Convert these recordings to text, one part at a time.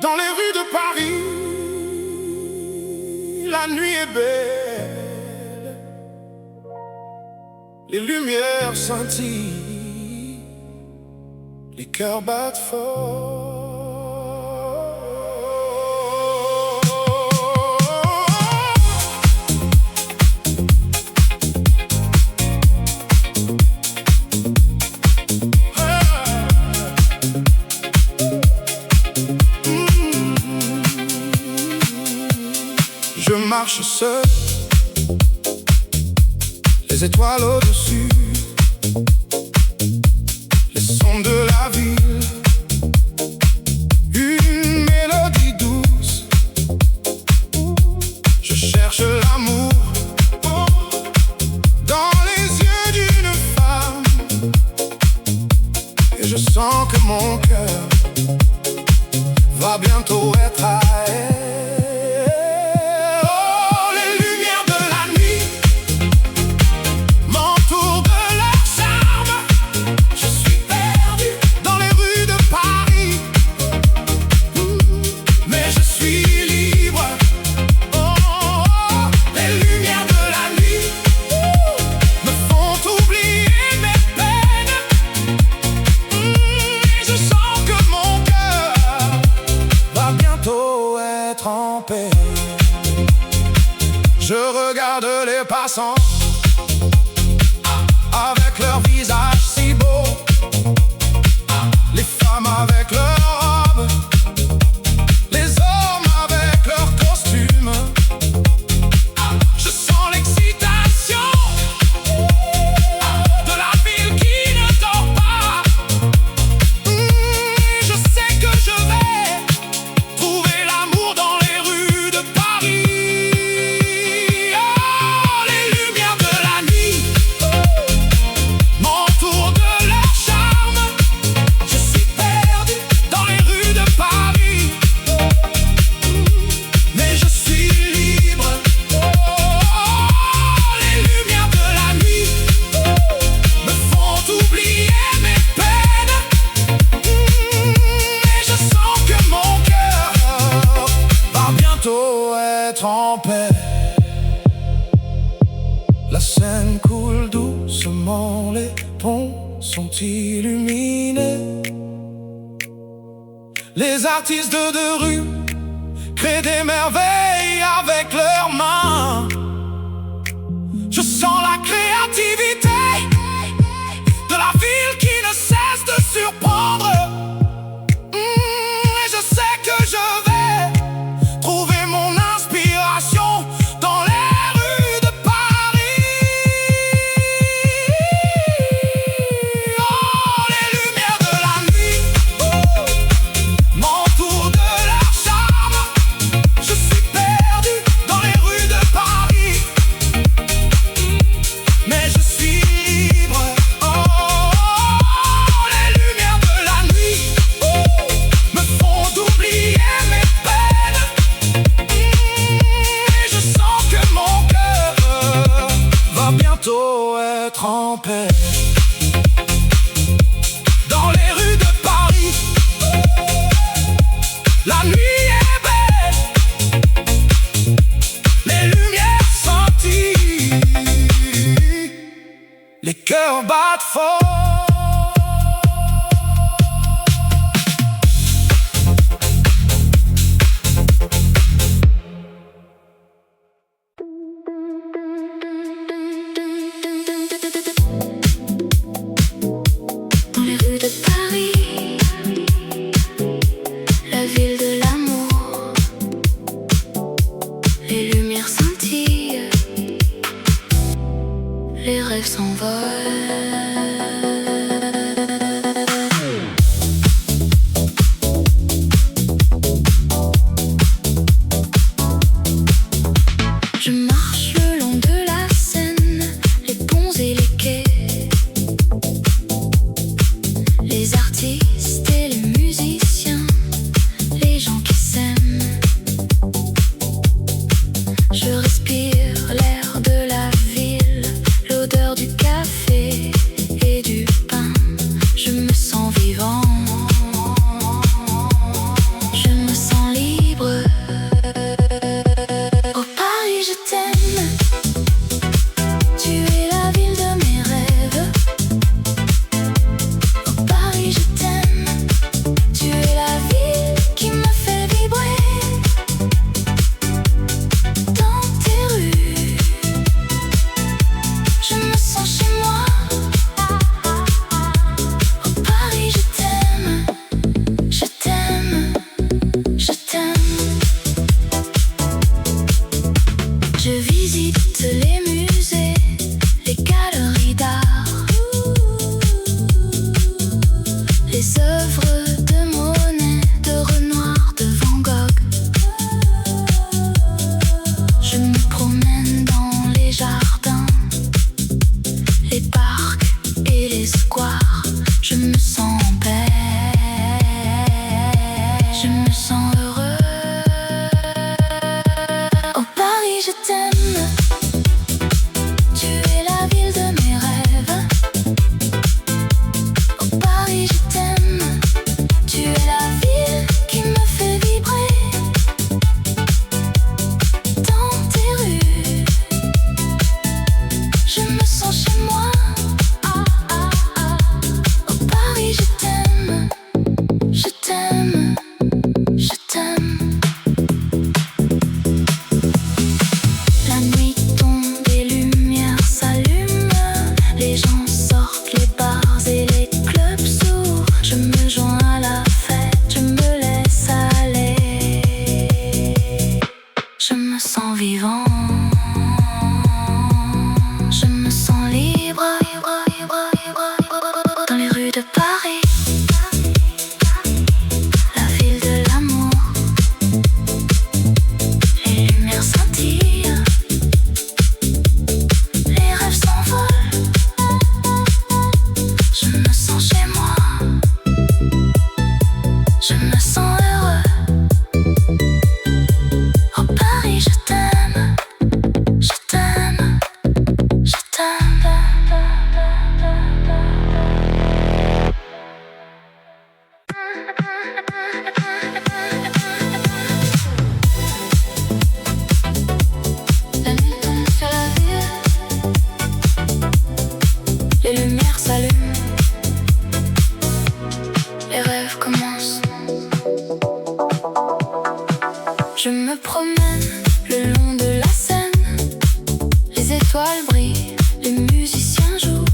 Dans les rues de Paris, la nuit est belle, les lumières scintillent, les cœurs battent fort. Je marche seul, les étoiles au-dessus, les sons de la ville, une mélodie douce. Je cherche l'amour dans les yeux d'une femme, et je sens que mon cœur va bientôt être à elle. Je regarde les passants avec leur visage si beau, les femmes avec leurs robes, les hommes avec leurs costumes. Je sens l'excitation de la ville qui ne dort pas. Je sais que je vais trouver l'amour dans les rues de Paris. Être en paix. La Seine coule doucement, les ponts sont illuminés. Les artistes de rue créent des merveilles avec leurs mains. Je sens la créativité de la ville qui ne cesse de surprendre. Et je sais que je vais trouver mon inspiration dans les rues de Paris. Oh, les lumières de la nuit m'entourent de leur charme. Je suis perdu dans les rues de Paris. de Monet, de Renoir, de Van Gogh. Je me promène dans les jardins, les parcs et les squares. Je me sens en paix, je me sens heureux. Oh Paris, je t'aime, tu es la ville de mes rêves. Oh Paris, je t'aime, tu es la ville qui me fait vibrer. Dans tes rues, je me sens chez moi. Oh Paris, je t'aime, je t'aime, je t'aime. La nuit tombe, les lumières s'allument, les gens sortent, les bars et les clubs s'ouvrent. Je me joins à la fête, je me laisse aller. Je me sens vivant, je me sens libre dans les rues de Paris, la ville de l'amour. Les lumières scintillent, les rêves s'envolent. Je me sens chez moi, je me sens heureux. Oh Paris, je t'aime, je t'aime, je t'aime. La nuit tombe sur la ville, les lumières s'allument, les rêves commencent. Je me promène le long de la Seine, les étoiles brillent, les musiciens jouent.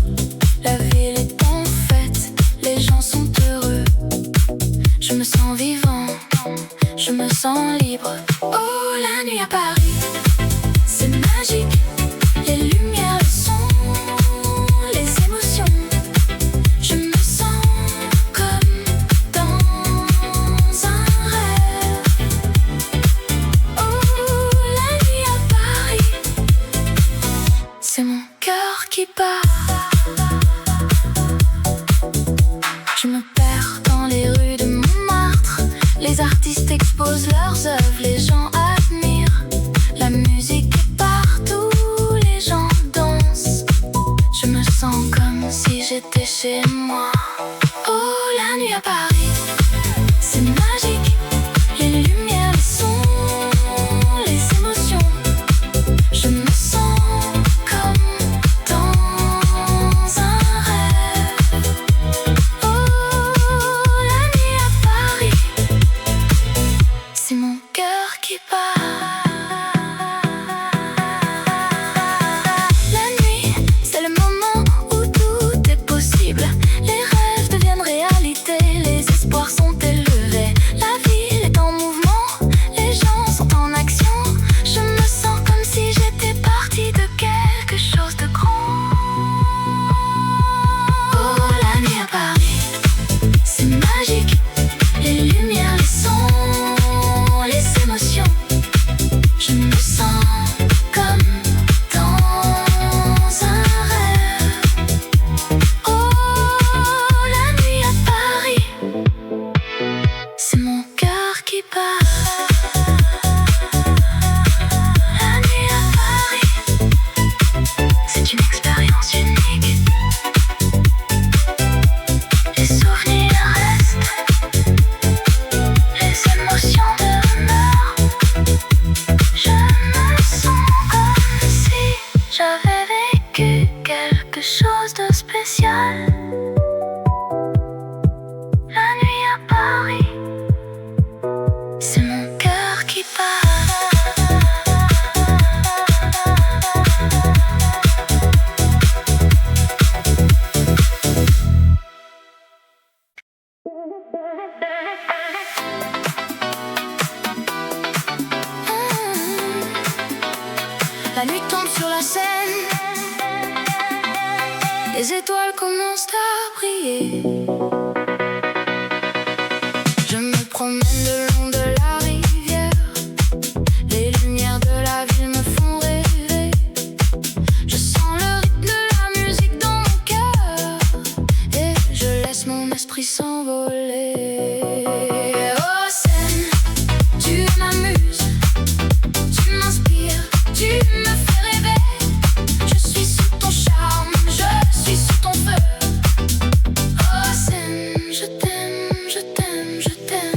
La ville est en fête, les gens sont heureux. Je me sens vivant, je me sens libre. Oh, la nuit à Paris, c'est magique. Les lumières, le son, les émotions. Je me sens comme dans un rêve. Oh, la nuit à Paris, c'est mon cœur qui bat. Je me perds dans les rues de Montmartre. Les artistes exposent leurs œuvres, les gens admirent. La musique est partout, les gens dansent. Je me sens comme si j'étais chez moi. Oh, la nuit à Paris, c'est magique. Les lumières, les sons, les émotions. Je me sens comme dans un rêve. Oh, la nuit à Paris, c'est mon cœur qui bat. La nuit, c'est le moment où tout est possible. Les rêves deviennent réalité, les espoirs sont élevés. La ville est en mouvement, les gens sont en action. Je me sens comme si j'étais partie de quelque chose de grand. Oh, la nuit à Paris, c'est magique. Les lumières, les sons, les émotions. Je me sens comme dans un rêve. Oh, la nuit à Paris, c'est mon cœur qui bat. La nuit à Paris, c'est une expérience unique. Les souvenirs restent, les émotions demeurent. Je me sens comme si j'avais vécu quelque chose de spécial. La nuit à Paris, c'est mon cœur qui bat. La nuit tombe sur la Seine, les étoiles commencent à briller. promène le long de la rivière. Les lumières de la ville me font rêver. Je sens le rythme de la musique dans mon cœur et je laisse mon esprit s'envoler. Oh Seine, tu m'amuses, tu m'inspires, tu me fais rêver. Je suis sous ton charme, je suis sous ton feu. Oh Seine, je t'aime, je t'aime, je t'aime.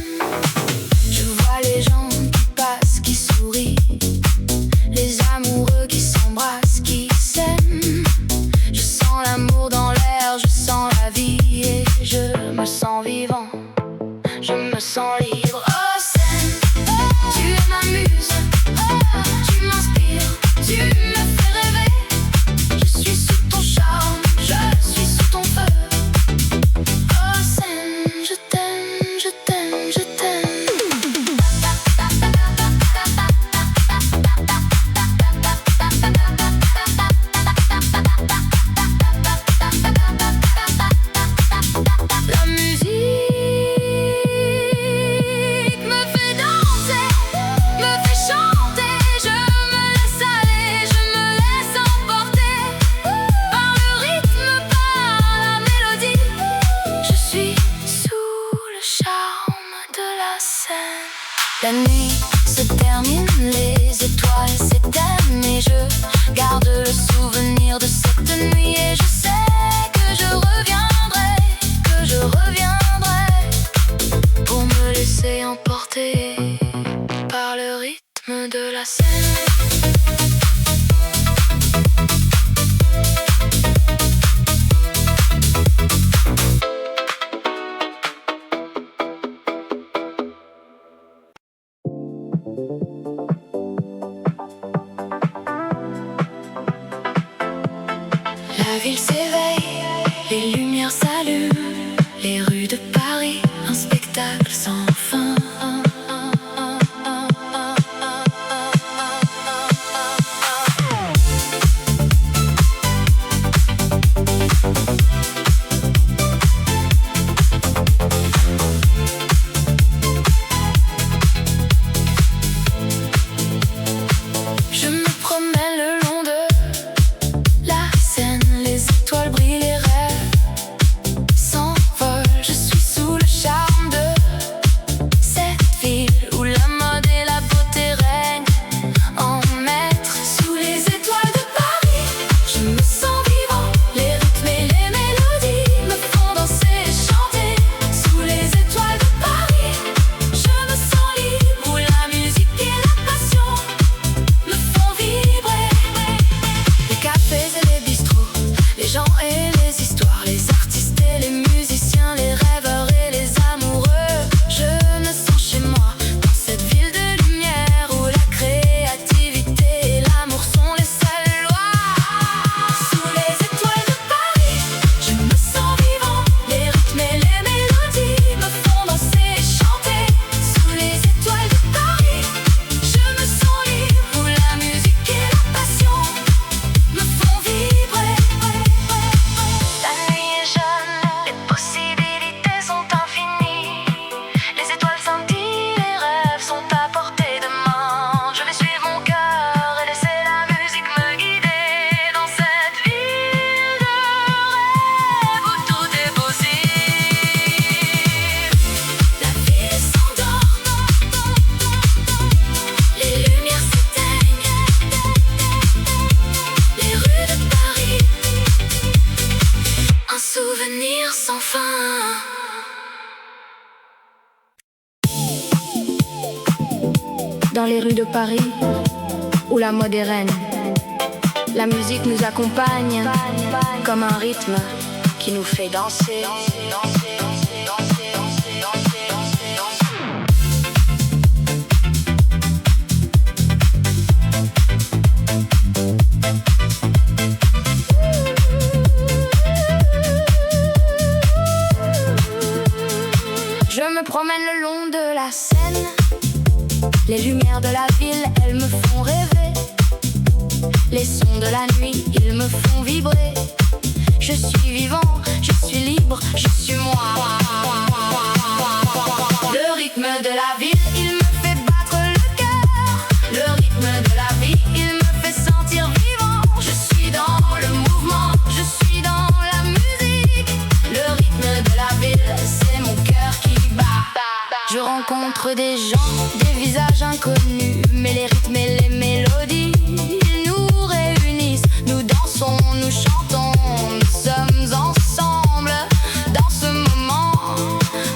Je vois les gens qui passent, qui sourient, les amoureux qui s'embrassent, qui s'aiment. Je sens l'amour dans l'air, je sens la vie et je me sens vivant, je me sens libre. Oh Seine, tu m'amuses, tu m'inspires, tu me fais rêver. Je suis sous ton charme, je suis sous ton feu. Oh Seine, je t'aime, je t'aime, je t'aime. La musique me fait danser, me fait chanter. Je me laisse aller, je me laisse emporter par le rythme, par la mélodie. Je suis sous le charme de la scène. La nuit se termine, les étoiles s'éteignent et je garde le souvenir de cette nuit. Et je sais que je reviendrai, pour me laisser emporter par le rythme de la scène. La ville s'éveille, les lumières s'allument, les rues de Paris, un spectacle sans fin. Je me promène le long de la Seine, les étoiles brillent, les rêves s'envolent. Je suis sous le charme de cette ville où la mode et la beauté règnent en maître. Sous les étoiles de Paris, je me sens vivant. Les rythmes et les mélodies me font danser et chanter. Sous les étoiles de Paris, je me sens libre, où la musique et la passion me font vibrer. Les cafés et les bistrots, les gens et les histoires, les artistes et les musiciens, les rêveurs et les amoureux. Je me sens chez moi, dans cette ville de lumière où la créativité et l'amour sont les seules lois. Sous les étoiles de Paris, je me sens vivant. Les rythmes et les mélodies me font danser et chanter. Sous les étoiles de Paris, je me sens libre, où la musique et la passion me font vibrer. La nuit est jeune, les possibilités sont infinies. Les étoiles scintillent, les rêves sont à portée de main. Je vais suivre mon cœur et laisser la musique me guider dans cette ville de rêve où tout est possible. La ville s'endort, les lumières s'éteignent, les rues de Paris, un souvenir sans fin. Dans les rues de Paris, où la mode est reine, la musique nous accompagne comme un rythme qui nous fait danser. Je me promène le long de la Seine. Les lumières de la ville, elles me font rêver. Les sons de la nuit, ils me font vibrer. Je suis vivant, je suis libre, je suis moi. Le rythme de la ville, il me fait battre le cœur. Le rythme de la vie, il me fait sentir vivant. Je suis dans le mouvement, je suis dans la musique. Le rythme de la ville, c'est mon cœur qui bat. Je rencontre des gens, des visages inconnus, mais les rythmes et les mélodies, ils nous réunissent. Nous dansons, nous chantons, nous sommes ensemble. Dans ce moment,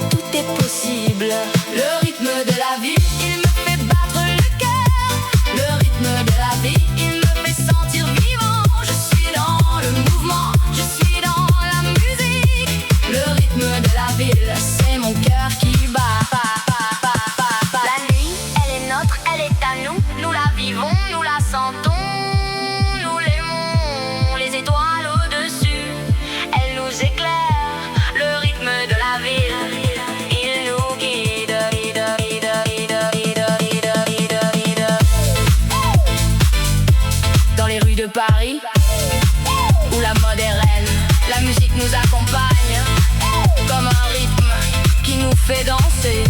tout est possible. Le rythme de la vie, il me fait battre le cœur. Le rythme de la vie, il me fait sentir vivant. Je suis dans le mouvement, je suis dans la musique. Le rythme de la ville, c'est mon cœur qui bat. La nuit, elle est nôtre, elle est à nous. Nous la vivons, nous la sentons, nous l'aimons. Les étoiles au-dessus, elles nous éclairent. Le rythme de la ville, il nous guide. Dans les rues de Paris, où la mode est reine, la musique nous accompagne comme un rythme qui nous fait danser.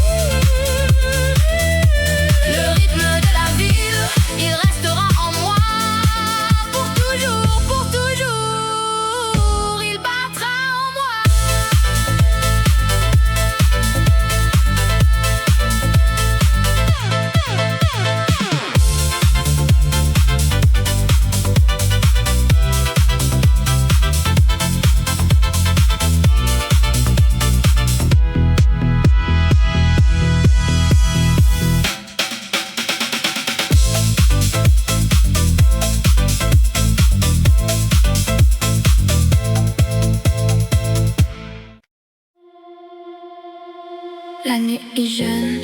Le rythme de la ville, il restera en moi pour toujours, pour toujours. Il battra en moi. La nuit est jeune,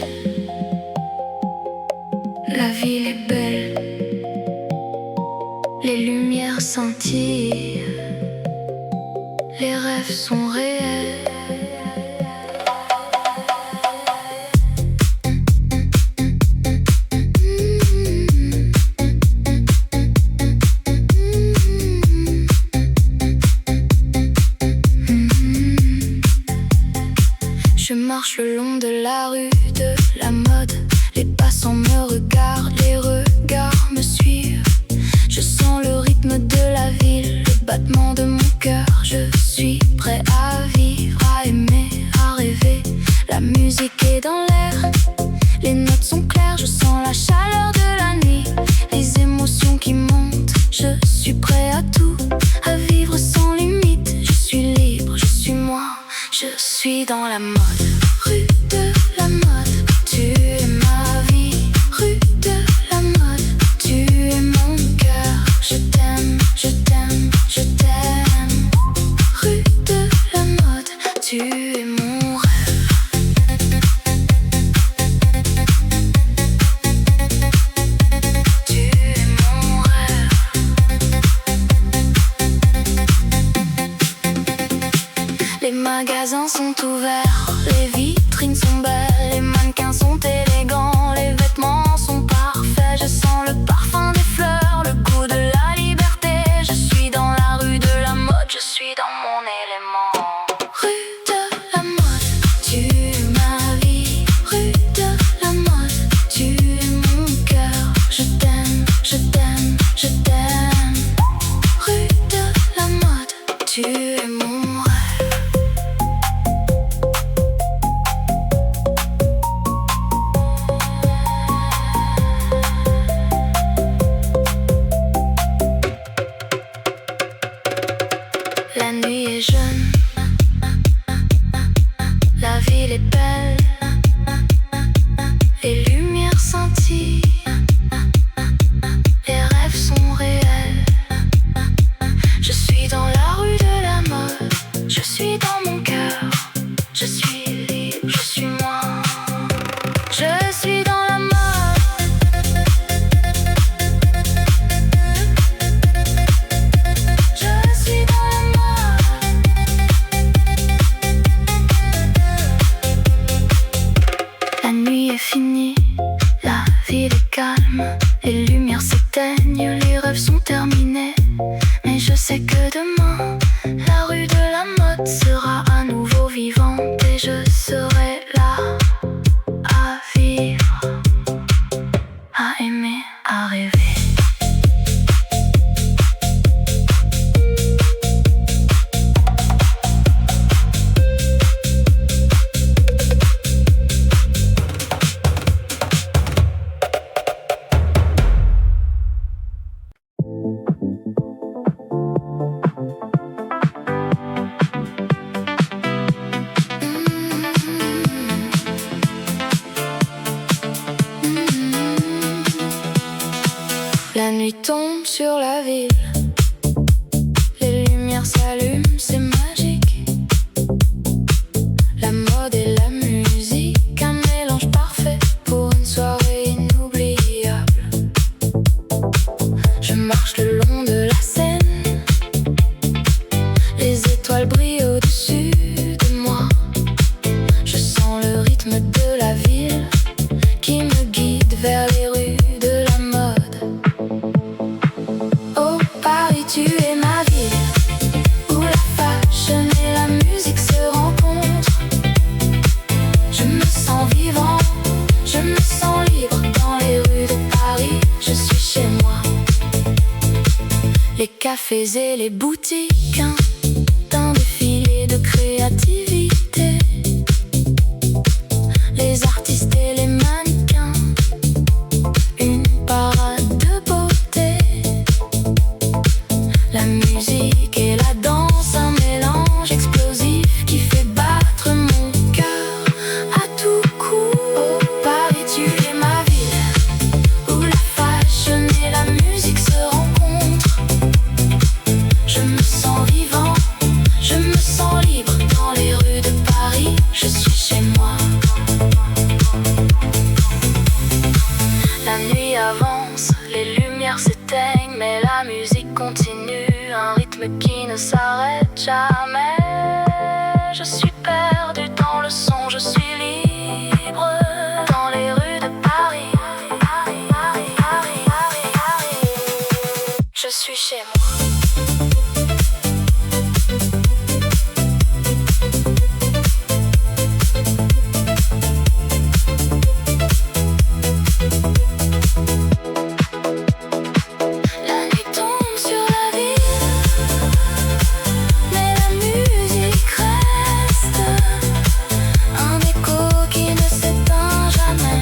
la ville est belle, les lumières scintillent, les rêves sont réels. Je marche le long de la rue de la mode. Les passants me regardent, les regards me suivent. Je sens le rythme de la ville, le battement de mon cœur. Je suis prêt à vivre, à aimer, à rêver. La musique est dans l'air, les notes sont claires. Je sens la chaleur de la nuit, les émotions qui montent. Je suis prêt à tout, à vivre sans limite. Je suis libre, je suis moi, je suis dans la mode. Rue de la mode, tu es ma vie. Rue de la mode, tu es mon cœur. Je t'aime, je t'aime, je t'aime. Rue de la mode, tu es mon rêve. Tu es mon rêve. Les magasins sont ouverts, les vitrines sont belles, les mannequins sont élégants, les vêtements sont parfaits. Je sens le parfum des fleurs, le goût de la liberté. Je suis dans la rue de la mode, je suis dans mon élément. Rue de la mode, tu es ma vie. Rue de la mode, tu es mon cœur. Je t'aime, je t'aime, je t'aime. Rue de la mode, tu es mon rêve. La nuit est jeune, la ville est belle, les lumières scintillent, les rêves sont réels. Je suis dans la rue de la mode, je suis dans mon cœur. Je suis libre, je suis moi, je suis dans la mode. Je suis dans la mode. La nuit est finie, la ville est calme, les lumières s'éteignent, les rêves sont terminés. Mais je sais que demain, la rue de la mode sera à nouveau vivante et je serai là La nuit tombe sur la ville, les lumières s'allument, c'est magique. La mode et la musique, un mélange parfait pour une soirée inoubliable. Je marche le long de la Seine, les étoiles brillent au-dessus de moi. Je sens le rythme de la ville qui me guide vers les rues de la mode. Oh Paris, tu es ma ville, où la fashion et la musique se rencontrent. Je me sens vivant, je me sens libre dans les rues de Paris. Je suis chez moi. Les cafés et les boutiques, un défilé de créativité. Les artistes et les mannequins, une parade de beauté. La musique et la danse, un mélange explosif qui fait battre mon cœur à tout coup. Oh Paris, tu es ma ville, où la fashion et la musique se rencontrent. Je me sens vivant, je me sens libre dans les rues de Paris. Je suis chez moi. La nuit avance, les lumières s'éteignent, mais la musique continue, un rythme qui ne s'arrête jamais. Je suis perdu dans le son, je suis libre dans les rues de Paris. Je suis chez moi. La nuit tombe sur la ville, mais la musique reste, un écho qui ne s'éteint jamais.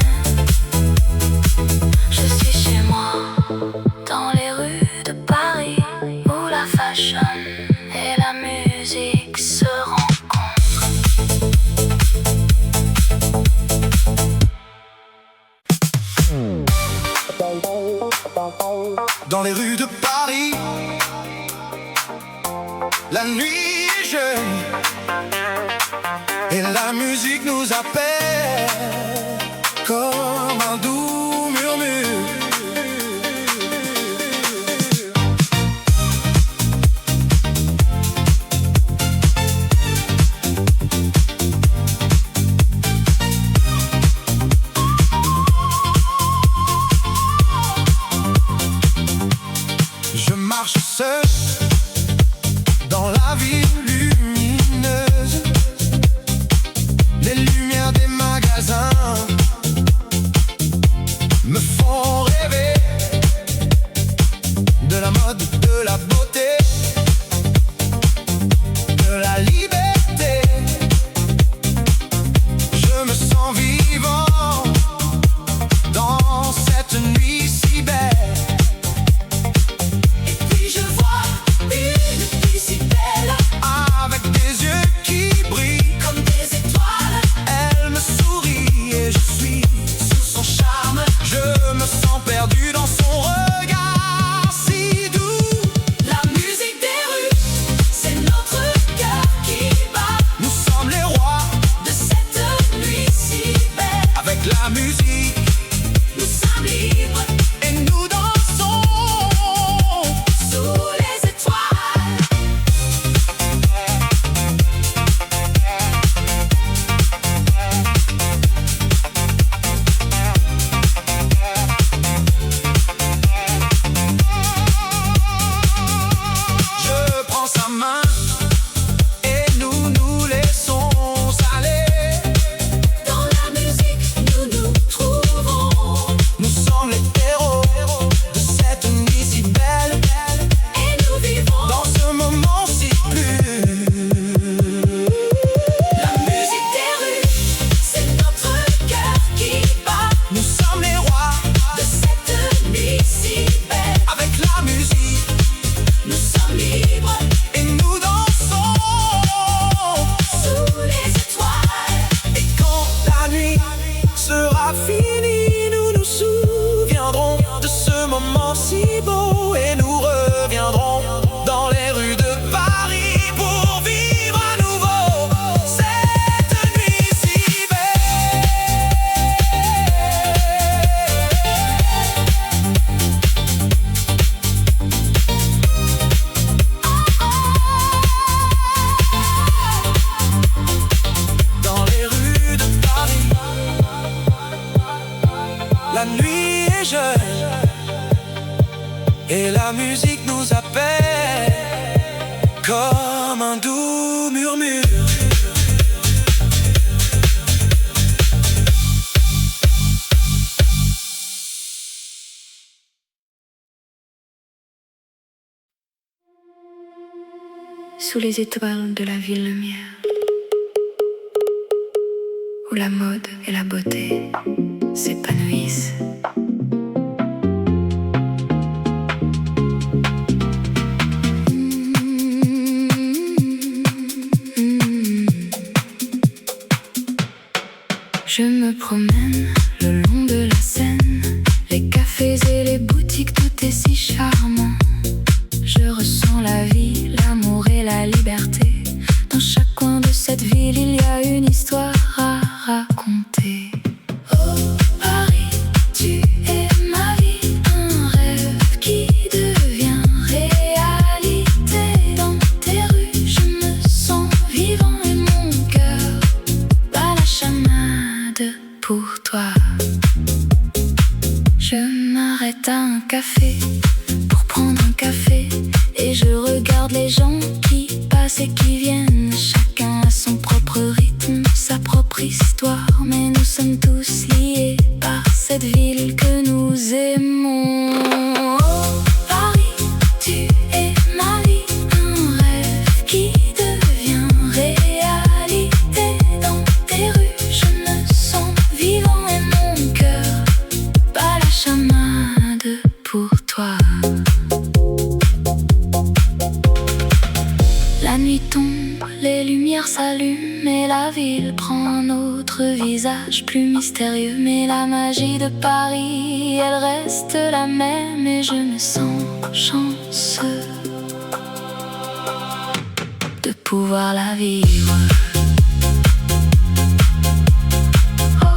Je suis chez moi, dans les rues de Paris, où la fashion et la musique se rencontrent. Dans les rues de Paris, la nuit est jeune et la musique nous appelle comme un doux murmure. Je marche seul dans la ville lumineuse. Les lumières des magasins me font rêver de la mode, de la beauté, de la liberté. Je me sens vivant dans cette nuit si belle. Je vois une fille si belle, avec des yeux qui brillent comme des étoiles. Elle me sourit et je suis sous son charme. Je me sens perdu dans son regard si doux. La musique des rues, c'est notre cœur qui bat. Nous sommes les rois de cette nuit si belle. Avec la musique, nous sommes libres et nous dansons sous les étoiles. Je prends sa main et nous nous laissons aller. Dans la musique, nous nous trouvons. Nous sommes les héros de cette nuit si belle. Et nous vivons dans ce moment si plus. La musique des rues, c'est notre cœur qui bat. Nous sommes les rois de cette nuit si belle. Avec la musique, nous sommes libres et nous dansons sous les étoiles. Et quand la nuit sera finie, nous nous souviendrons de ce moment si jeunes. Et la musique nous appelle comme un doux murmure. Sous les étoiles de la ville lumière, où la mode et la beauté s'épanouissent. Je me promène le long de la Seine, les cafés et les boutiques, tout est si charmant. Je ressens la vie, l'amour et la liberté. Dans chaque coin de cette ville, il y a une histoire à raconter. Oh Paris, tu es ma vie, un rêve qui devient réalité. Dans tes rues, je me sens vivant et mon cœur bat la chamade pour toi. Je m'arrête à un café pour prendre un café et je regarde les gens qui passent et qui viennent. Chacun a son propre rythme, sa propre histoire, mais nous sommes tous liés par cette ville que nous aimons. Oh Paris, tu es ma vie, un rêve qui devient réalité. Dans tes rues, je me sens vivant et mon cœur bat la chamade pour toi. La nuit tombe, les lumières s'allument et la ville prend un autre visage plus mystérieux. Mais la magie de Paris, elle reste la même et je me sens chanceux de pouvoir la vivre. Oh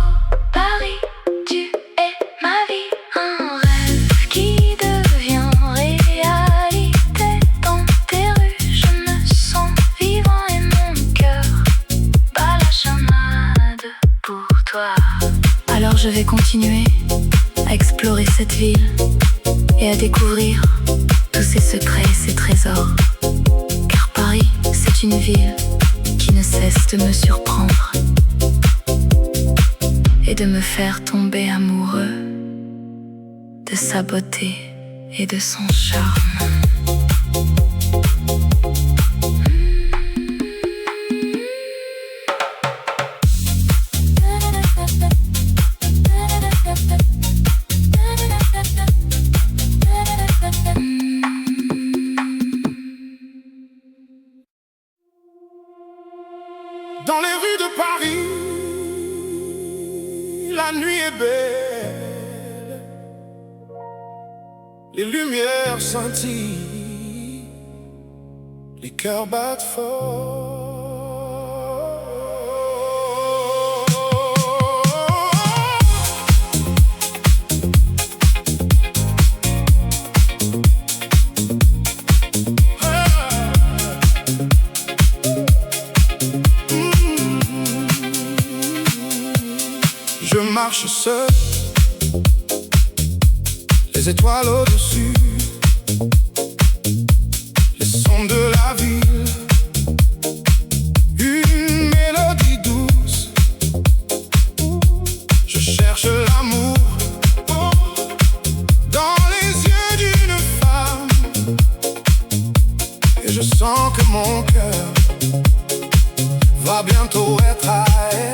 Paris, tu es ma vie, un rêve qui devient réalité. Dans tes rues, je me sens vivant et mon cœur bat la chamade pour toi. Alors je vais continuer à explorer cette ville et à découvrir tous ses secrets et ses trésors. Car Paris, c'est une ville qui ne cesse de me surprendre et de me faire tomber amoureux de sa beauté et de son charme. Dans les rues de Paris, la nuit est belle, les lumières scintillent, les cœurs battent fort. Je marche seul, les étoiles au-dessus, les sons de la ville, une mélodie douce. Je cherche l'amour dans les yeux d'une femme et je sens que mon cœur va bientôt être à elle.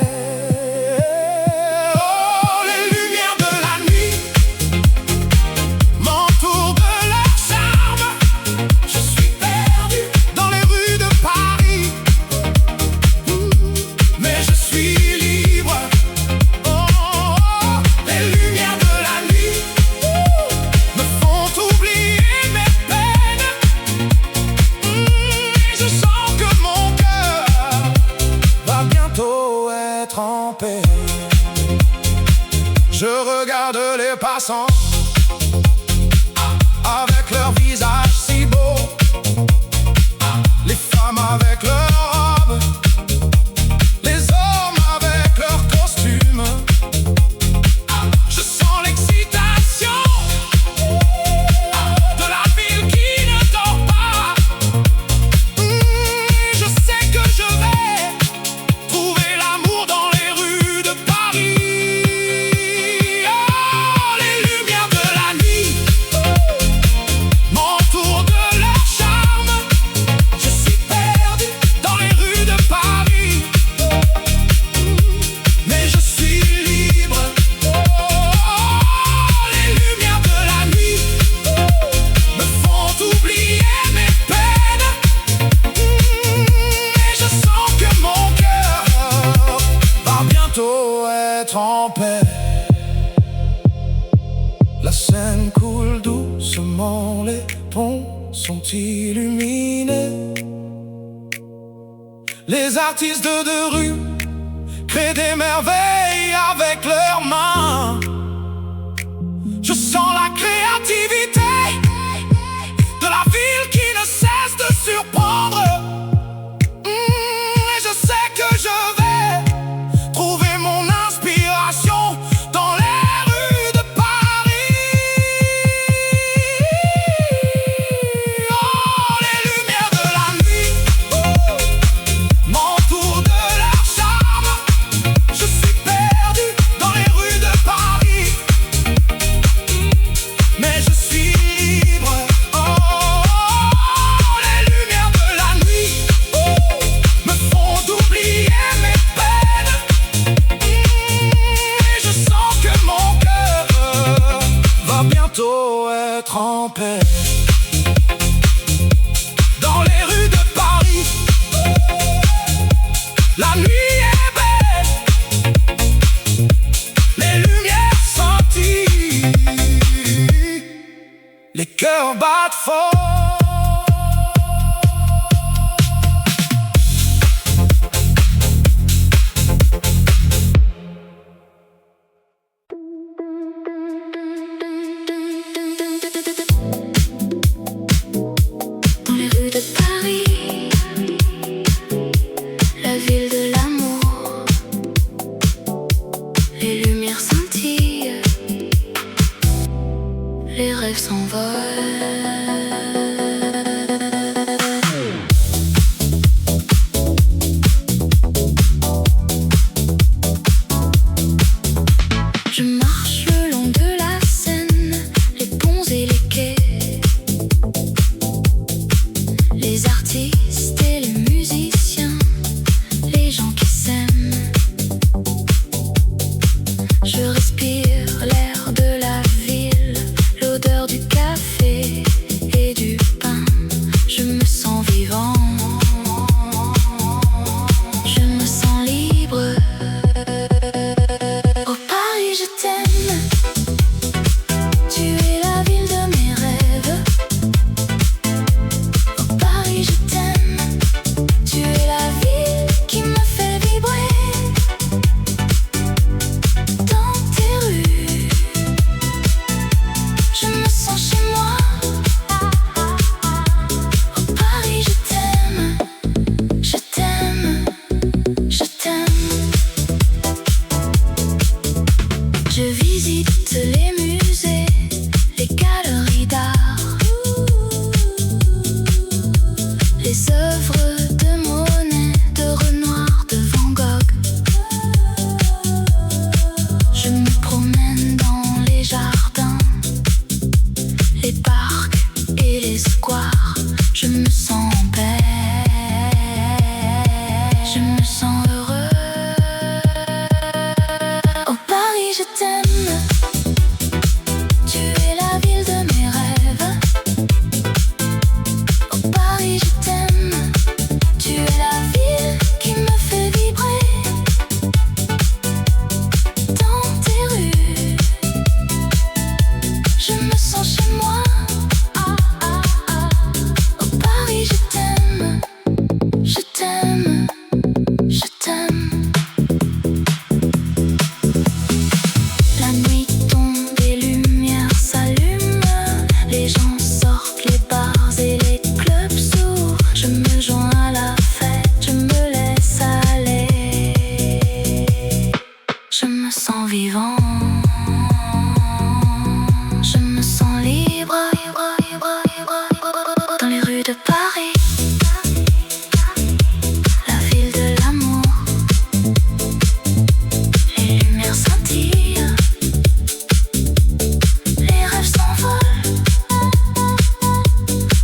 Je regarde les passants avec leur visage si beau, les femmes avec leurs robes, les hommes avec leurs costumes. Je sens l'excitation en paix. La Seine coule doucement, les ponts sont illuminés. Les artistes de rue créent des merveilles avec leurs mains. Je sens la créativité de la ville qui ne cesse de surprendre. Et je sais que je vais trouver mon inspiration dans les rues de Paris. Oh, les lumières de la nuit m'entourent de leur charme. Je suis perdu dans les rues de Paris, mais je suis libre. Oh, les lumières de la nuit me font oublier mes peines. Et je sens que mon cœur va bientôt être en paix. Dans les rues de Paris, la nuit est belle, les lumières scintillent, les cœurs battent fort. Dans les rues de Paris, la ville de l'amour, les lumières scintillent, les rêves s'envolent. Je marche le long de la Seine, les ponts et les quais, les artistes et les musiciens, les gens qui s'aiment. Je respire l'air de la ville, l'odeur du café et du pain. Je me sens vivant, je me sens libre. Oh Paris, je t'aime, tu es la ville de mes rêves. Oh Paris, je t'aime, tu es la ville qui me fait vibrer. Dans tes rues, je me sens chez moi. Oh Paris, je t'aime, je t'aime, je t'aime. Je visite les musées, les galeries d'art, les œuvres de Monet, de Renoir, de Van Gogh. Je me promène dans les jardins, les parcs et les squares. Je me sens en paix, je me sens heureux. Oh Paris, je t'aime, tu es la ville de mes rêves. Oh Paris, je t'aime, tu es la ville qui me fait vibrer. Dans tes rues, je me sens chez moi. Oh Paris, je t'aime, je t'aime, je t'aime. La nuit tombe, les lumières s'allument, les gens sortent, les bars et les clubs s'ouvrent. Je me joins à la fête, je me laisse aller. Je me sens vivant, je me sens libre. Dans les rues de Paris, la ville de l'amour, les lumières scintillent, les rêves s'envolent.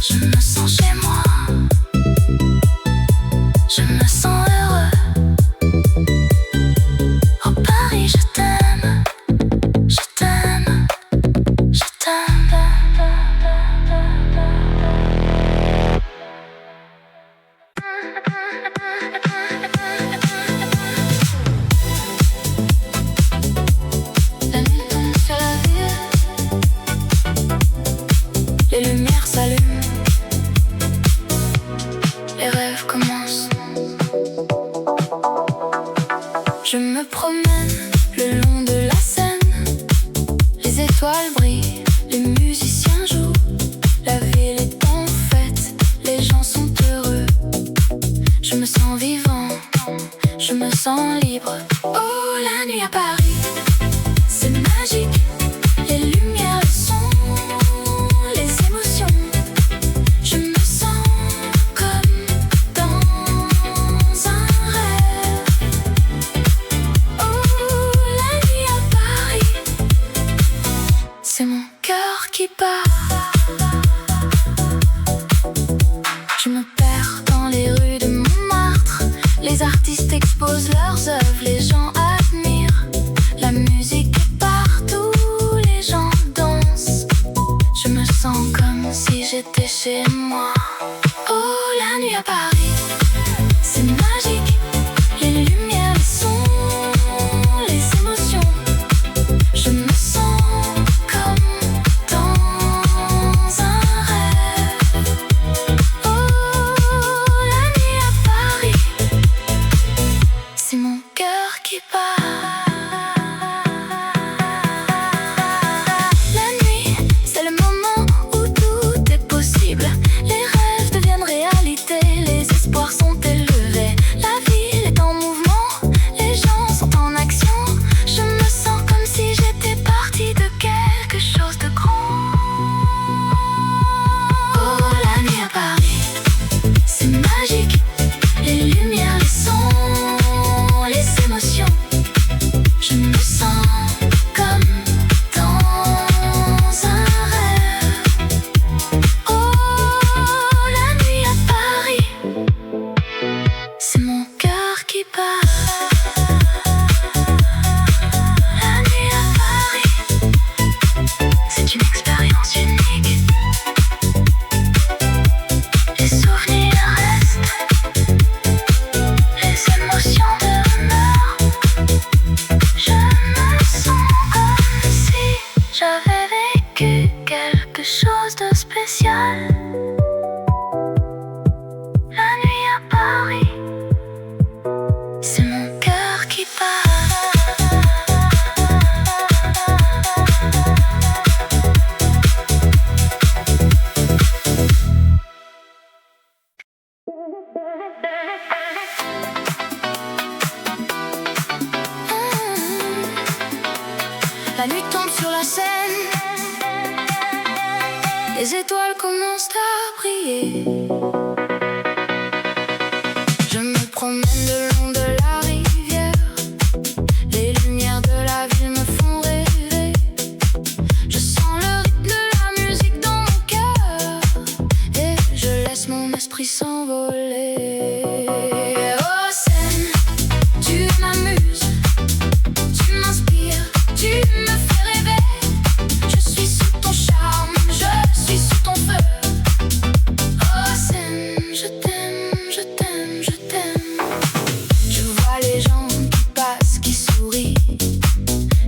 Je me sens chez moi, je me sens heureux. Oh Paris, je t'aime, étoiles brillent, les musiciens jouent, la ville est en fête, les gens sont heureux. Je me sens vivant, je me sens libre. Oh, la nuit à Paris, c'est magique. Les lumières, le son, les émotions. Je me sens comme dans un rêve. Oh, la nuit à Paris, c'est mon cœur qui bat. Je me perds dans les rues de Montmartre. Les artistes exposent leurs œuvres, les gens admirent. La musique est partout, les gens dansent. Je me sens comme si j'étais chez moi. Oh, la nuit à Paris, c'est magique. Les lumières, les sons, les émotions. Je me sens comme dans un rêve. Oh, la nuit à Paris, c'est mon cœur qui bat. La nuit, c'est le moment où tout est possible. Les rêves deviennent réalité, les espoirs sont élevés. La ville est en mouvement, les gens sont en action. Je me sens comme si j'étais partie de quelque chose de grand. Oh, la nuit à Paris, c'est magique. Les lumières, les sons, les émotions. Je me sens comme dans un rêve. Oh, la nuit à Paris, c'est mon cœur qui bat. La nuit à Paris, c'est une expérience unique. Les souvenirs restent, les émotions demeurent. Je me sens comme si j'avais vécu quelque chose de spécial. La nuit à Paris, c'est mon cœur qui bat. La nuit tombe sur la Seine, les étoiles commencent à briller. Je me promène le long de la rivière, les lumières de la ville me font rêver. Je sens le rythme de la musique dans mon cœur et je laisse mon esprit s'envoler. Oh Seine, tu m'amuses, tu m'inspires, tu me fais rêver. Je suis sous ton charme, je suis sous ton feu. Oh Seine, je t'aime, je t'aime, je t'aime. Je vois les gens qui passent, qui sourient,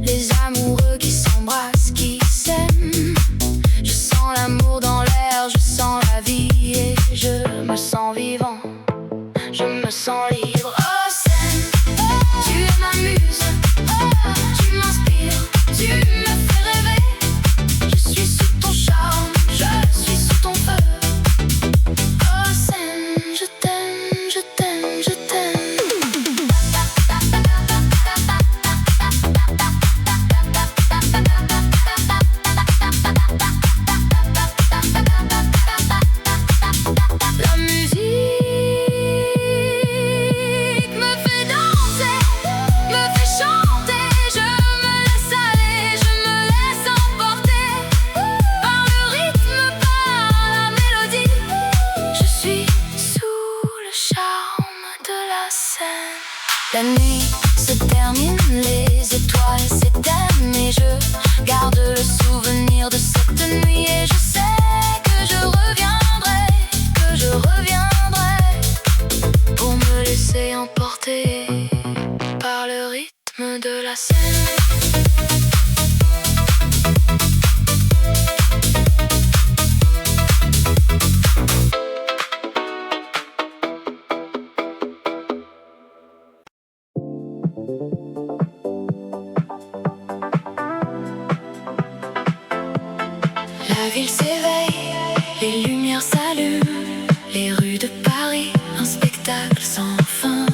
les amoureux qui s'embrassent, qui s'aiment. Je sens l'amour dans l'air, je sens la vie et je me sens vivant, je me sens libre. Oh Seine, tu m'amuses, tu m'inspires, tu me fais rêver. Je suis sous ton charme, je suis sous ton feu. Oh Seine, je t'aime, je t'aime, je t'aime. La musique me fait danser, me fait chanter. Je me laisse aller, je me laisse emporter par le rythme, par la mélodie. Je suis sous le charme de la Seine. La nuit se termine, les étoiles s'éteignent et je garde le souvenir de cette nuit. Et je sais que je reviendrai, que je reviendrai pour me laisser emporter par le rythme de la Seine. ville s'éveille, les lumières s'allument, les rues de Paris, un spectacle sans fin.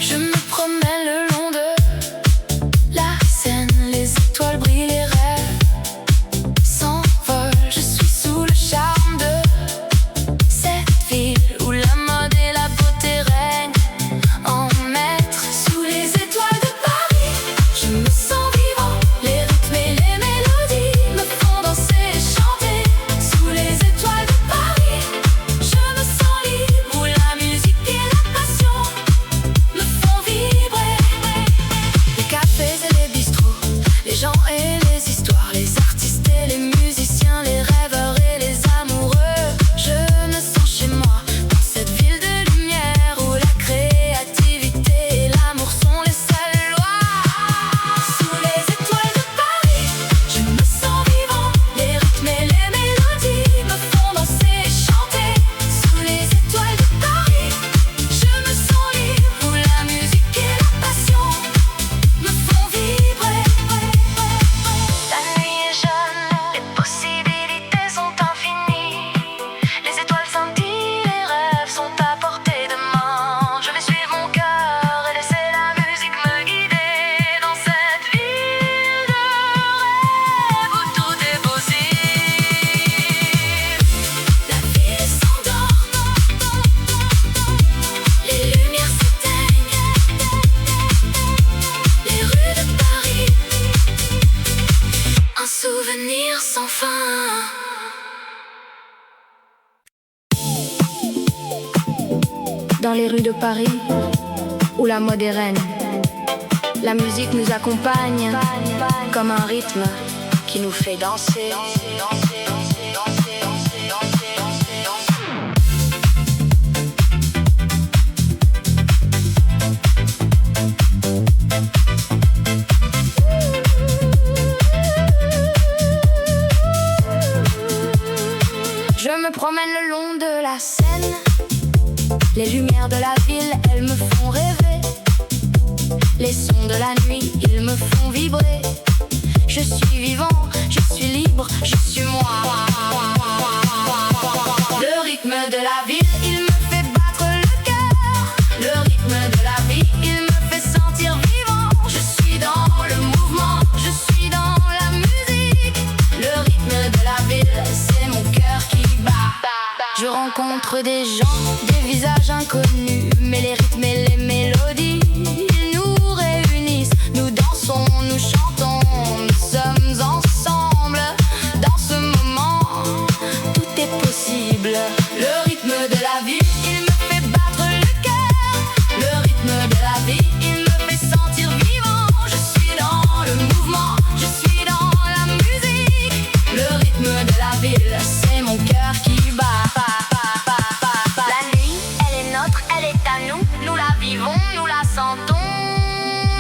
Je me promène le long de la Seine, les étoiles brillent, les rêves s'envolent. Je suis sous le charme de cette ville où la mode et la beauté règnent en maître. Sous les étoiles de Paris, je me sens vivant. Les rythmes et les mélodies me font danser et chanter. Sous les étoiles de Paris, je me sens libre, où la musique et la passion me font vibrer. Les cafés et les bistrots, les gens et les histoires, les artistes et les musiciens, les rêveurs et les amoureux. Je me sens chez moi, dans cette ville de lumière où la créativité et l'amour sont les seules lois. Sous les étoiles de Paris, je me sens vivant. Les rythmes et les mélodies me font danser et chanter. Sous les étoiles de Paris, je me sens libre, où la musique et la passion me font vibrer. La nuit est jeune, les possibilités sont infinies. Les étoiles scintillent, les rêves sont à portée de main. Je vais suivre mon cœur et laisser la musique me guider dans cette ville de rêve où tout est possible. La ville s'endort, les lumières s'éteignent, les rues de Paris, un souvenir sans fin. Dans les rues de Paris, où la mode est reine, la musique nous accompagne comme un rythme qui nous fait danser. Je me promène le long de la Seine. Les lumières de la ville, elles me font rêver. Les sons de la nuit, ils me font vibrer. Je suis vivant, je suis libre, je suis moi. Le rythme de la ville, il me fait battre le cœur. Le rythme de la vie, il me fait sentir vivant. Je suis dans le mouvement, je suis dans la musique. Le rythme de la ville, c'est mon cœur qui bat. Je rencontre des gens, des visages inconnus, mais les rythmes et les mélodies, ils nous réunissent. Nous dansons, nous chantons, nous sommes ensemble. Dans ce moment, tout est possible. Le rythme de la vie, il me fait battre le cœur. Le rythme de la vie, il me fait sentir vivant. Je suis dans le mouvement, je suis dans la musique. Le rythme de la ville, c'est mon cœur qui bat. La nuit, elle est nôtre, elle est à nous. Nous la vivons, nous la sentons,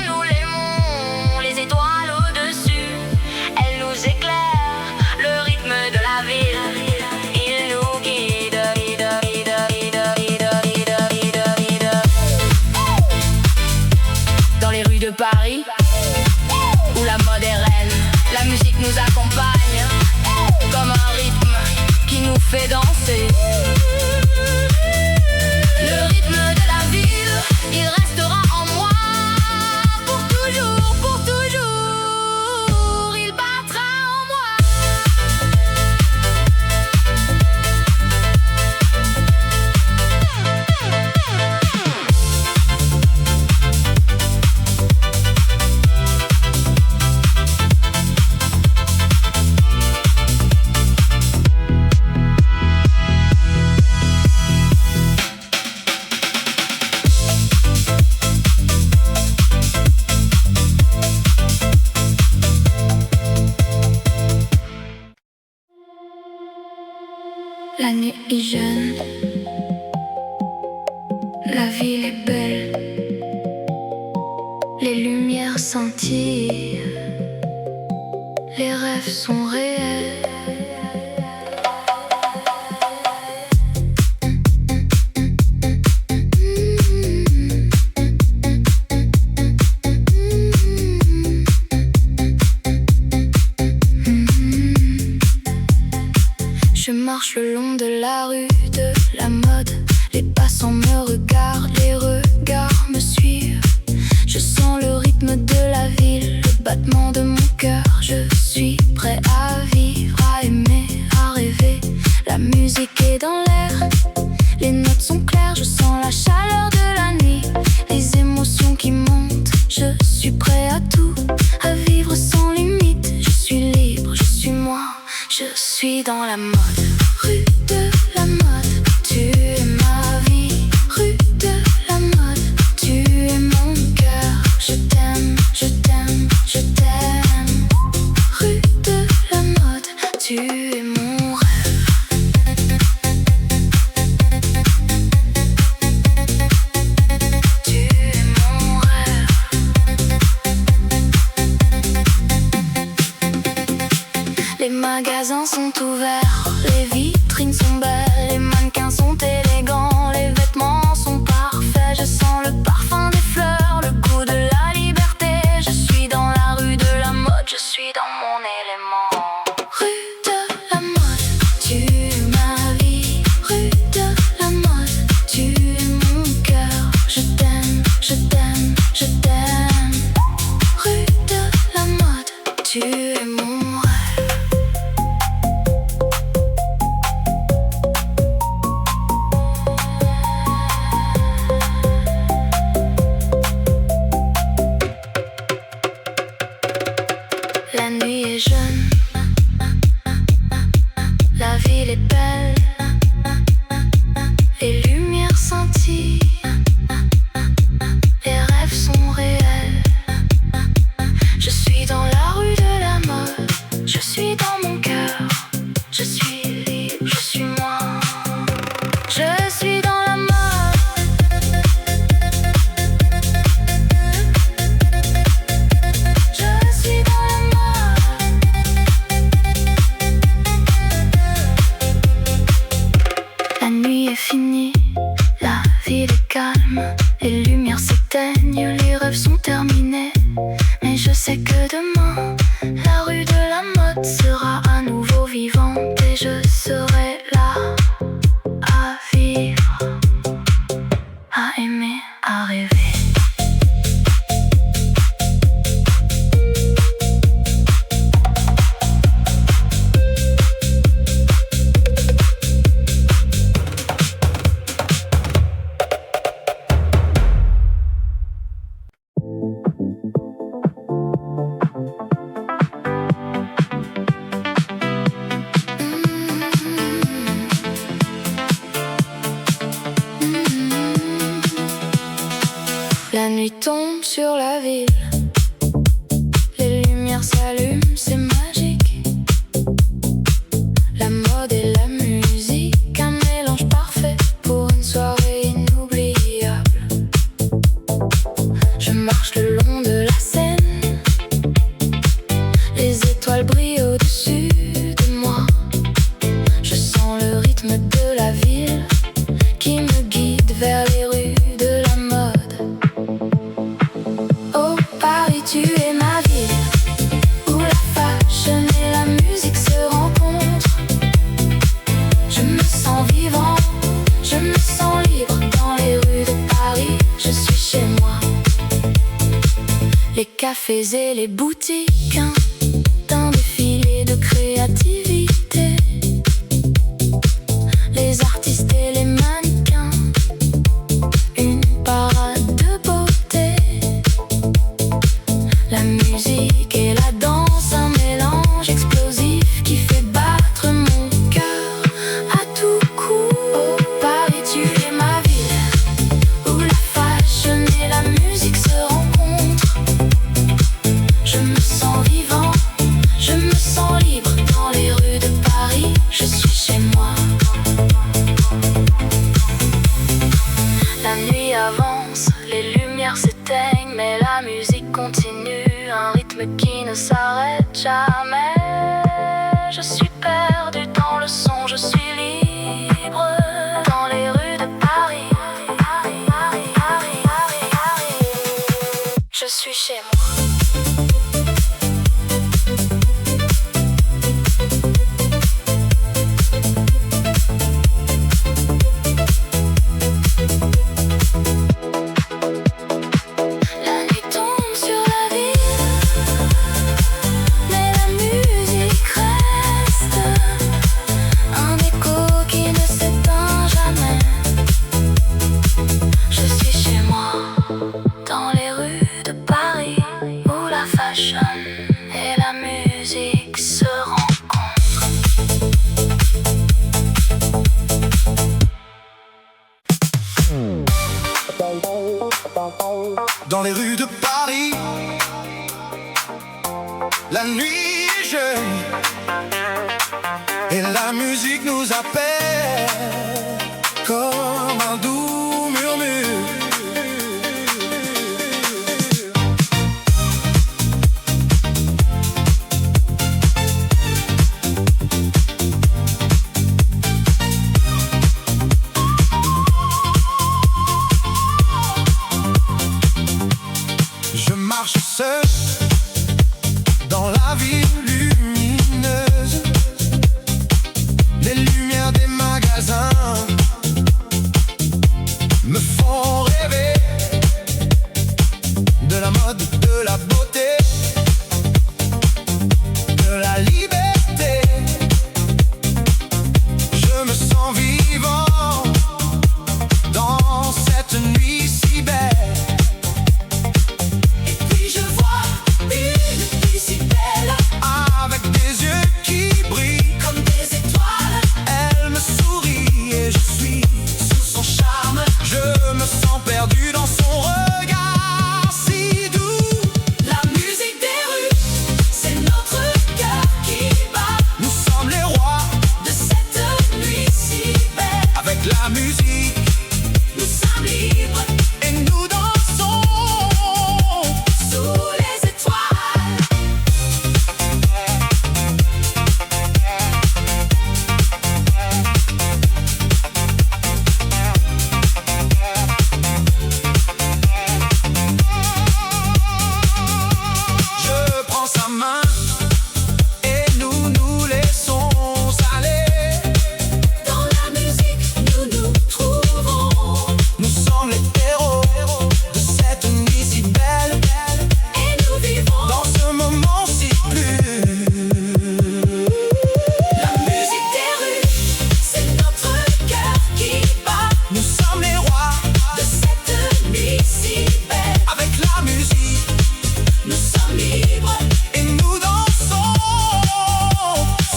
nous l'aimons. Les étoiles au-dessus, elles nous éclairent. Le rythme de la ville, il nous guide. Dans les rues de Paris, où la mode est reine, la musique nous accompagne comme un rythme qui nous fait danser. Le rythme de la ville, il restera en moi pour toujours, pour toujours. Il battra en moi. La nuit est jeune, la ville est belle, les lumières scintillent, les rêves sont réels. Je marche le long de la rue de la mode. Les passants me regardent, les regards me suivent. Je sens le rythme de la ville, le battement de mon cœur. Je suis prêt à vivre, à aimer, à rêver. La musique est dans l'air, les notes sont claires. Je sens la chaleur de la nuit, les émotions qui montent. Je suis prêt à tout, à vivre sans limite. Je suis libre, je suis moi, je suis dans la mode. Rue de la mode, tu es ma vie. Rue de la mode, tu es mon cœur. Je t'aime, je t'aime, je t'aime. Rue de la mode, tu es mon rêve. Tu es mon rêve. Les magasins sont ouverts, les vitrines sont belles, les mannequins sont élégants, les vêtements sont parfaits. Je sens le parfum des fleurs, le goût de la liberté. Je suis dans la rue de la mode, je suis dans mon élément. Rue de la mode, tu es ma vie. Rue de la mode, tu es mon cœur. Je t'aime, je t'aime, je t'aime. Rue de la mode, tu es mon rêve. La nuit est jeune, la ville est belle, les lumières scintillent, les rêves sont réels. Je suis dans la rue de la mode, je suis dans mon cœur, je suis libre, je suis moi, je suis dans la mode. Je suis dans la mode. La nuit est finie, la ville est calme, les lumières s'éteignent, les rêves sont terminés. Mais je sais que demain, la rue de la mode sera à nouveau vivante et je serai là à vivre, à aimer, à rêver. La nuit tombe sur la ville, les lumières s'allument, c'est magique. La mode et la musique, un mélange parfait pour une soirée inoubliable. Je marche le long de la Seine, les étoiles brillent au-dessus de moi. Je sens le rythme de la ville qui me guide vers les rues de la mode. Oh Paris, tu es ma ville, où la fashion et la musique se rencontrent. Je me sens vivant, je me sens libre dans les rues de Paris. Je suis chez moi. Les cafés et les boutiques, un défilé de créativité. Les artistes et les mannequins, une parade de beauté. La musique et la danse, un mélange explosif qui fait battre mon cœur à tout coup. Oh Paris, tu es ma ville, où la fashion et la musique se rencontrent. Je me sens vivant, je me sens libre dans les rues de Paris. Je suis chez moi. La nuit avance, les lumières s'éteignent, mais la musique continue, un rythme rythme qui ne s'arrête jamais. Je suis perdu dans le son, je suis libre dans les rues de Paris. Je suis chez moi. Et la musique se rencontrent. Dans les rues de Paris, la nuit est jeune et la musique nous appelle comme un doux murmure. Je marche seul dans la ville lumineuse. Les lumières des magasins me font rêver de la mode, de la beauté, de la liberté. Je me sens vivant dans cette nuit si belle. Perdu dans son regard si doux. La musique des rues, c'est notre cœur qui bat. Nous sommes les rois de cette nuit si belle. Avec la musique, nous sommes libres et nous dansons sous les étoiles. Sa main et nous nous laissons aller. Dans la musique, nous nous trouvons. Nous sommes les héros de cette nuit si belle. Et nous vivons dans ce moment si plus. La musique des rues, c'est notre cœur qui bat. Nous sommes les rois de cette nuit si belle. Avec la musique, nous sommes libres. Et nous dansons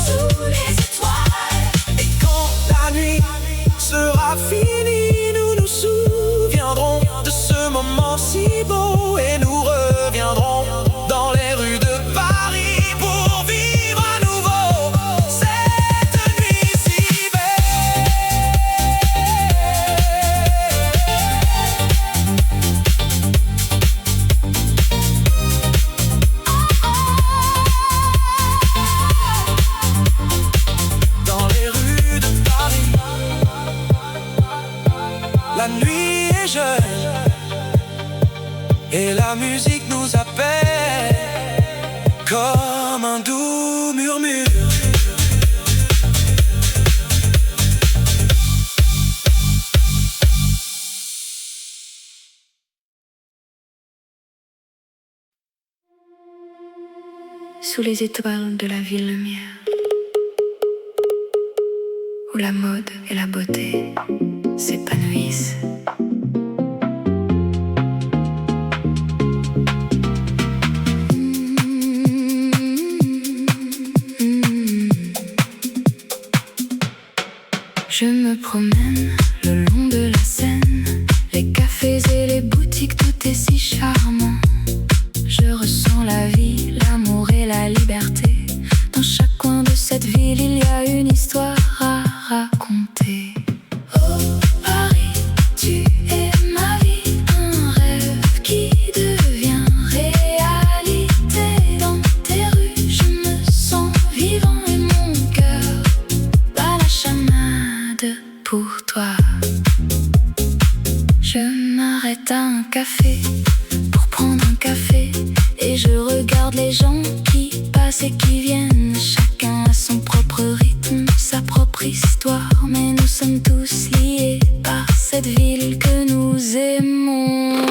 sous les étoiles. Et quand la nuit sera finie, nous nous souviendrons de ce moment si beau. Et nous reviendrons dans les rues de Paris pour vivre à nouveau cette nuit si belle. Dans les rues de Paris, la nuit est jeune et la musique nous appelle comme un doux murmure. Sous les étoiles de la ville lumière, où la mode et la beauté s'épanouissent. Je me promène le long de la Seine, les cafés et les boutiques, tout est si charmant. Je ressens la vie, l'amour et la liberté. Dans chaque coin de cette ville, il y a une histoire à raconter. Oh Paris, tu es ma vie, un rêve qui devient réalité. les gens qui passent et qui viennent. Chacun a son propre rythme, sa propre histoire. Mais nous sommes tous liés par cette ville que nous aimons.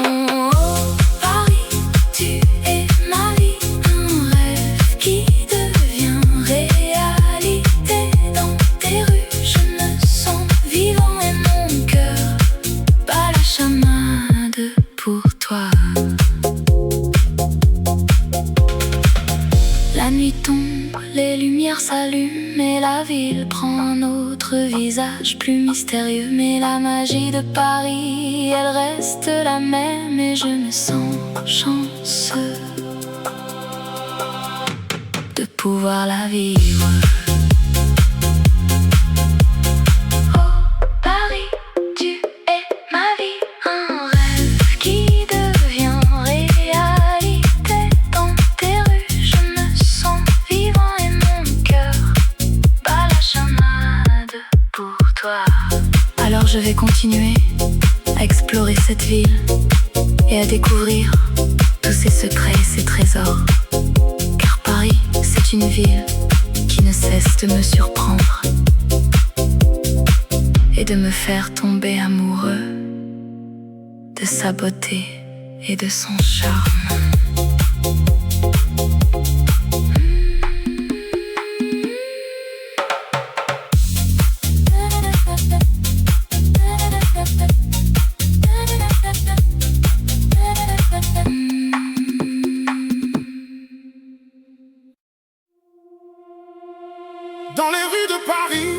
Oh Paris, tu es ma vie, un rêve qui devient réalité. Dans tes rues, je me sens vivant et mon cœur bat la chamade pour toi. La nuit tombe, les lumières s'allument et la ville prend un autre visage plus mystérieux. Mais la magie de Paris, elle reste la même et je me sens chanceux de pouvoir la vivre. Oh Paris, tu es ma vie, un rêve qui devient réalité. Dans tes rues, je me sens vivant et mon cœur bat la chamade pour toi. Alors je vais continuer à explorer cette ville et à découvrir tous ses secrets et ses trésors. Car Paris, c'est une ville qui ne cesse de me surprendre et de me faire tomber amoureux de sa beauté et de son charme. Dans les rues de Paris,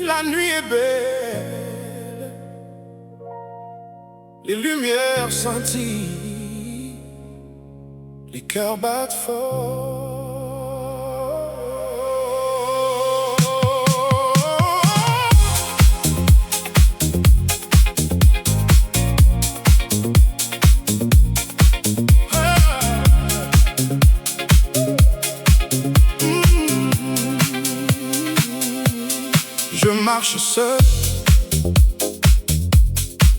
la nuit est belle, les lumières scintillent, les cœurs battent fort. Je marche seul,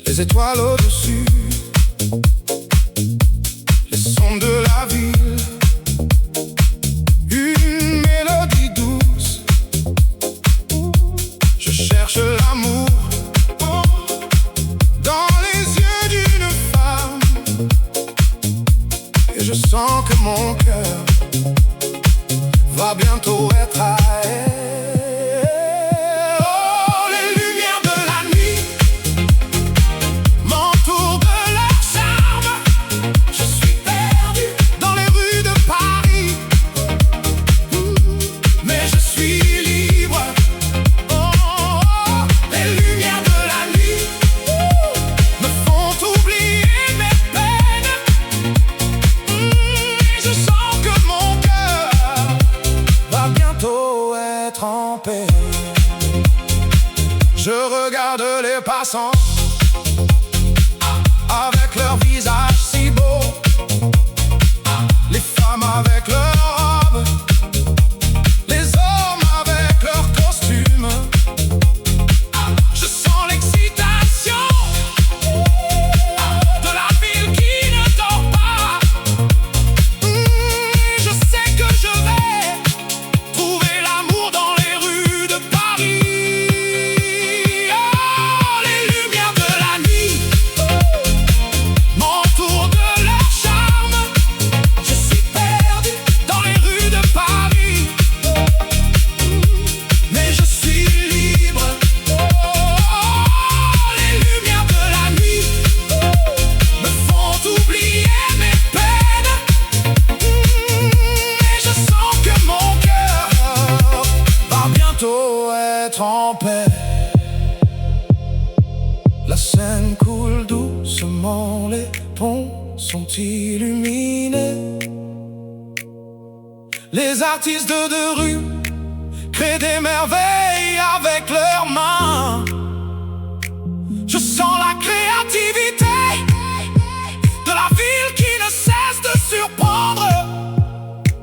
les étoiles au-dessus, les sons de la ville, une mélodie douce. Je cherche l'amour dans les yeux d'une femme et je sens que mon cœur va bientôt être à elle. Je regarde les passants avec leur visage si beau, les femmes avec leurs robes, les hommes avec leurs costumes. Je sens l'excitation de la ville qui ne dort pas. Je sais que je vais trouver l'amour dans les rues de Paris. En paix. La Seine coule doucement, les ponts sont illuminés. Les artistes de rue créent des merveilles avec leurs mains. Je sens la créativité de la ville qui ne cesse de surprendre.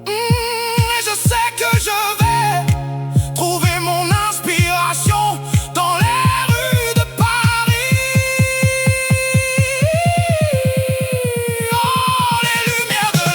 Et je sais que je vais trouver mon inspiration dans les rues de Paris. Oh, les lumières de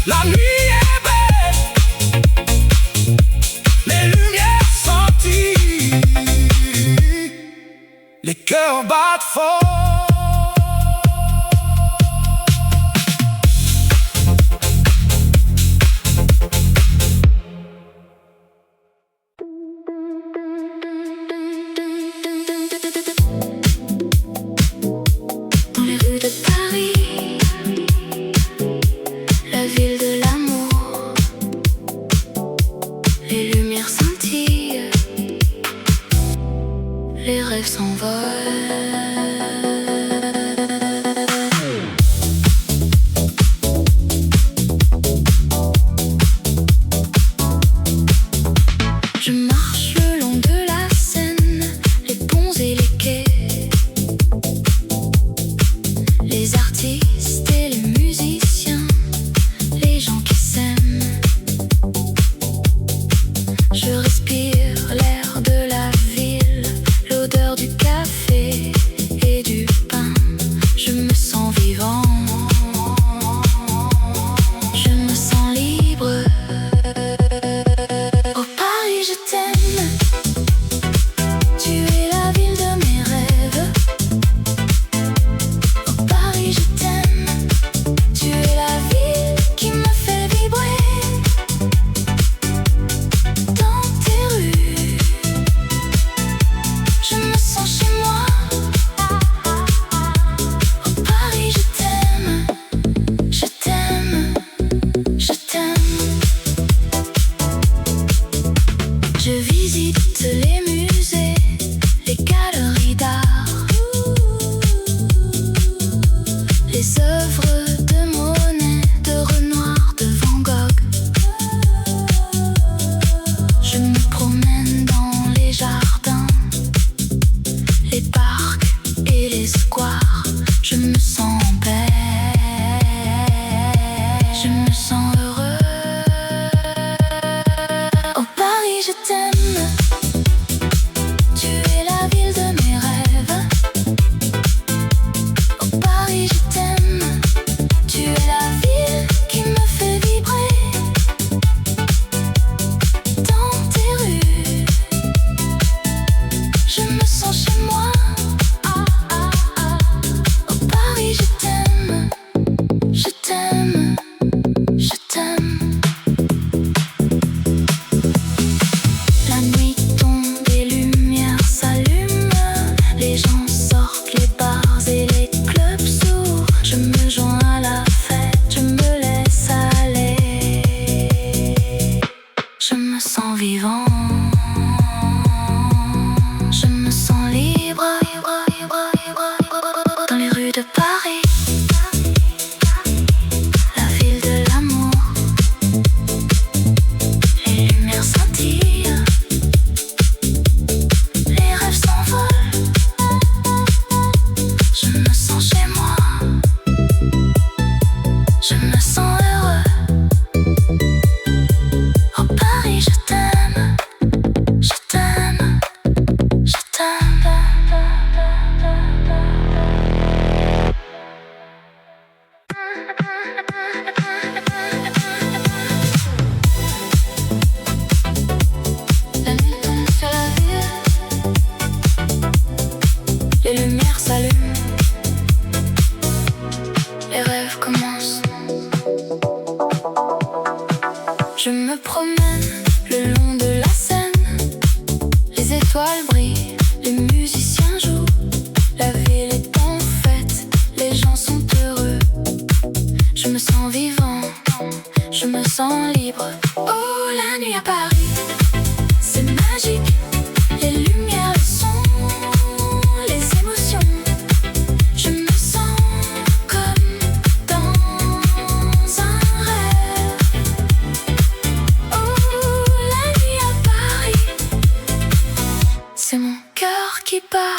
La nuit est belle, les lumières senties, les cœurs battent fort. Dans les rues de Paris, la ville de l'amour, les lumières scintillent, les rêves s'envolent. Je marche le long de la Seine, les ponts et les quais, les artistes et les musiciens, les gens qui s'aiment. Je respire l'air de la ville, l'odeur du café et du pain. Je me sens vivant, je me sens libre. Oh Paris, je t'aime, tu es la ville de mes rêves. Oh Paris, je t'aime, tu es la ville qui me fait vibrer. Dans tes rues, je me sens chez moi. Oh Paris, je t'aime, je t'aime, je t'aime. Je visite les musées, les galeries d'art, les œuvres de Monet, de Renoir, de Van Gogh. Je me promène dans les jardins, les parcs et les squares. Je me sens en paix, je me sens heureux. Oh Paris, je t'aime, tu es la ville de mes rêves. Oh Paris, je t'aime, tu es la ville qui me fait vibrer. Dans tes rues, je me sens chez moi. Oh Paris, je t'aime, je t'aime, je t'aime. La nuit tombe, les lumières s'allument, les gens sortent, les bars et les clubs s'ouvrent. Je me joins à la fête, je me laisse aller. Je me sens vivant, je me sens libre. Dans les rues de Paris, la ville de l'amour, les lumières scintillent, les rêves s'envolent. Je me sens chez moi, je me sens heureux. Oh Paris, je t'aime, je t'aime, je t'aime. La nuit tombe sur la ville, les lumières s'allument, les rêves commencent. Je me promène le long de la Seine, les étoiles brillent, les musiciens jouent, la ville est en fête, les gens sont heureux. Je me sens vivant, je me sens libre. Oh, la nuit à Paris, c'est magique, les lumières, le son, les émotions. Je me sens comme dans un rêve. Oh, la nuit à Paris, c'est mon cœur qui bat.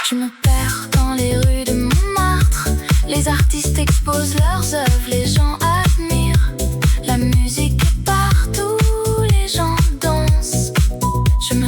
Je me perds dans les rues de Montmartre, les artistes exposent leurs œuvres, les gens